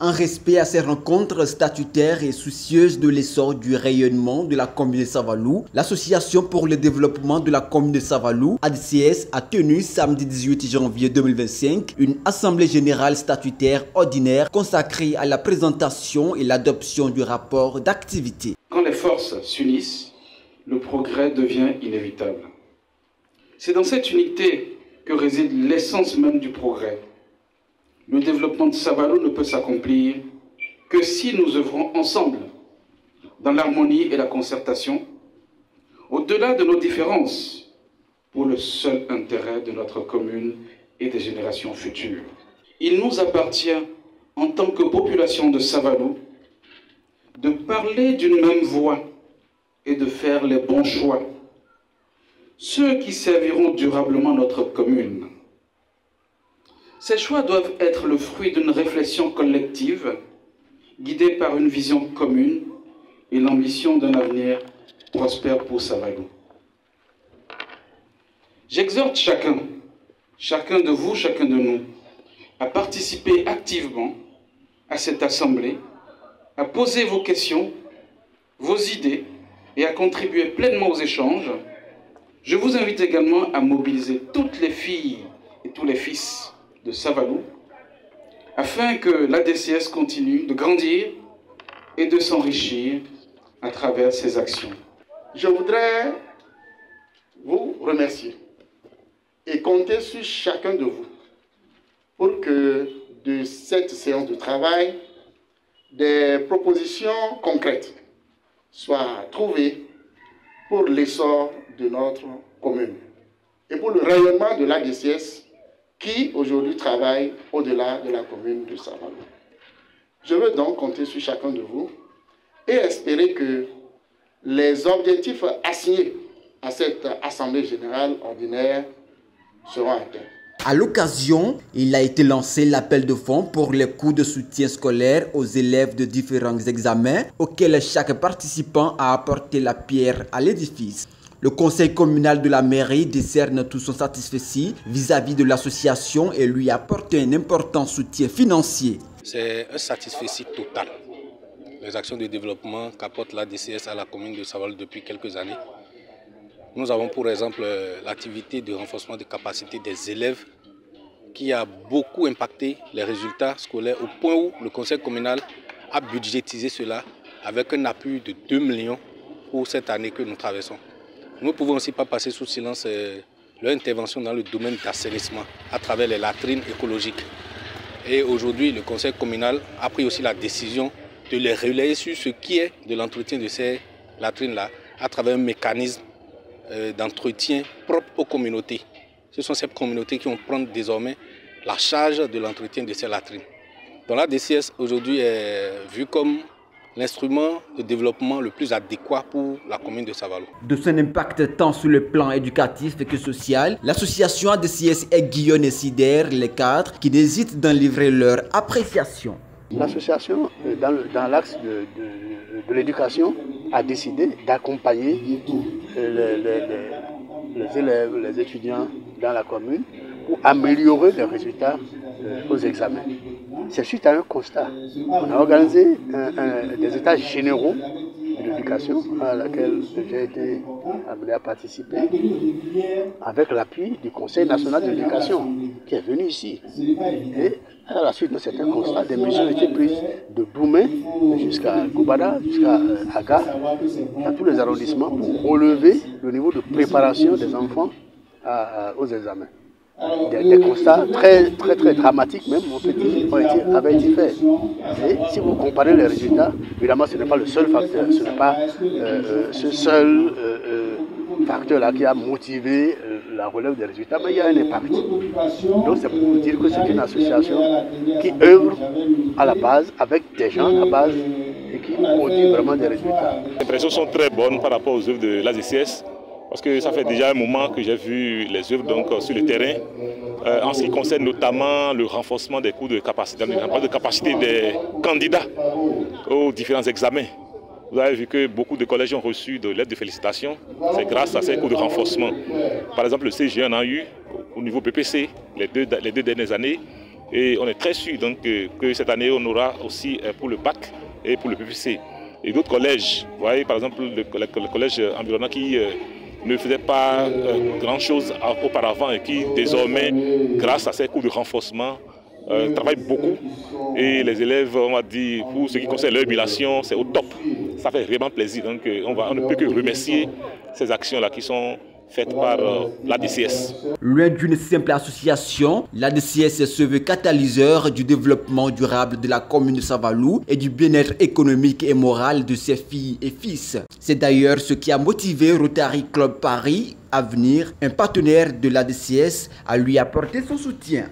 En respect à ces rencontres statutaires et soucieuses de l'essor du rayonnement de la commune de Savalou, l'Association pour le développement de la commune de Savalou, ADCS, a tenu samedi 18 janvier 2025 une assemblée générale statutaire ordinaire consacrée à la présentation et l'adoption du rapport d'activité. Quand les forces s'unissent, le progrès devient inévitable. C'est dans cette unité que réside l'essence même du progrès. Le développement de Savalou ne peut s'accomplir que si nous œuvrons ensemble, dans l'harmonie et la concertation, au-delà de nos différences, pour le seul intérêt de notre commune et des générations futures. Il nous appartient, en tant que population de Savalou, de parler d'une même voix et de faire les bons choix, ceux qui serviront durablement notre commune. Ces choix doivent être le fruit d'une réflexion collective, guidée par une vision commune et l'ambition d'un avenir prospère pour Savalou. J'exhorte chacun de vous, chacun de nous, à participer activement à cette assemblée, à poser vos questions, vos idées et à contribuer pleinement aux échanges. Je vous invite également à mobiliser toutes les filles et tous les fils de Savalou, afin que l'ADCS continue de grandir et de s'enrichir à travers ses actions. Je voudrais vous remercier et compter sur chacun de vous pour que de cette séance de travail, des propositions concrètes soient trouvées pour l'essor de notre commune et pour le rayonnement de l'ADCS qui aujourd'hui travaille au-delà de la commune de Savalou. Je veux donc compter sur chacun de vous et espérer que les objectifs assignés à cette Assemblée générale ordinaire seront atteints. À l'occasion, il a été lancé l'appel de fonds pour les cours de soutien scolaire aux élèves de différents examens auxquels chaque participant a apporté la pierre à l'édifice. Le conseil communal de la mairie décerne tout son satisfecit vis-à-vis de l'association et lui apporte un important soutien financier. C'est un satisfecit total. Les actions de développement qu'apporte l'ADCS à la commune de Savalou depuis quelques années. Nous avons pour exemple l'activité de renforcement des capacités des élèves qui a beaucoup impacté les résultats scolaires au point où le conseil communal a budgétisé cela avec un appui de 2 millions pour cette année que nous traversons. Nous ne pouvons aussi pas passer sous silence leur intervention dans le domaine d'assainissement à travers les latrines écologiques. Et aujourd'hui, le conseil communal a pris aussi la décision de les relayer sur ce qui est de l'entretien de ces latrines-là à travers un mécanisme d'entretien propre aux communautés. Ce sont ces communautés qui vont prendre désormais la charge de l'entretien de ces latrines. Donc la DCS aujourd'hui est vue comme l'instrument de développement le plus adéquat pour la commune de Savalou. De son impact tant sur le plan éducatif que social, l'association ADCS aiguillonne et sidère les cadres qui n'hésitent d'en livrer leur appréciation. L'association, dans l'axe de l'éducation, a décidé d'accompagner les élèves, les étudiants dans la commune pour améliorer les résultats aux examens. C'est suite à un constat. On a organisé des états généraux de l'éducation à laquelle j'ai été amené à participer avec l'appui du Conseil national de l'éducation qui est venu ici. Et à la suite de certains constats, des mesures étaient prises de Boumé jusqu'à Goubada, jusqu'à Aga, dans tous les arrondissements pour relever le niveau de préparation des enfants aux examens. Des constats très dramatiques même avaient été faits. Et si vous comparez les résultats, évidemment ce n'est pas le seul facteur, ce n'est pas ce seul facteur-là qui a motivé la relève des résultats, mais il y a un impact. Donc c'est pour vous dire que c'est une association qui œuvre à la base, avec des gens à la base, et qui produit vraiment des résultats. Les impressions sont très bonnes par rapport aux œuvres de l'ADCS. Parce que ça fait déjà un moment que j'ai vu les œuvres sur le terrain, en ce qui concerne notamment le renforcement des cours de capacité, des candidats aux différents examens. Vous avez vu que beaucoup de collèges ont reçu de lettres de félicitations. C'est grâce à ces cours de renforcement. Par exemple, le CGE en a eu au niveau BPC les deux dernières années. Et on est très sûr donc, que cette année, on aura aussi pour le bac et pour le PPC. Et d'autres collèges, vous voyez par exemple le collège environnant qui ne faisait pas grand-chose auparavant et qui désormais, grâce à ces cours de renforcement, travaille beaucoup. Et les élèves, on va dire, pour ce qui concerne leur émulation, c'est au top. Ça fait vraiment plaisir. Donc on ne peut que remercier ces actions-là qui sont faites par l'ADCS. Loin d'une simple association, l'ADCS se veut catalyseur du développement durable de la commune de Savalou et du bien-être économique et moral de ses filles et fils. C'est d'ailleurs ce qui a motivé Rotary Club Paris Avenir, un partenaire de l'ADCS, à lui apporter son soutien.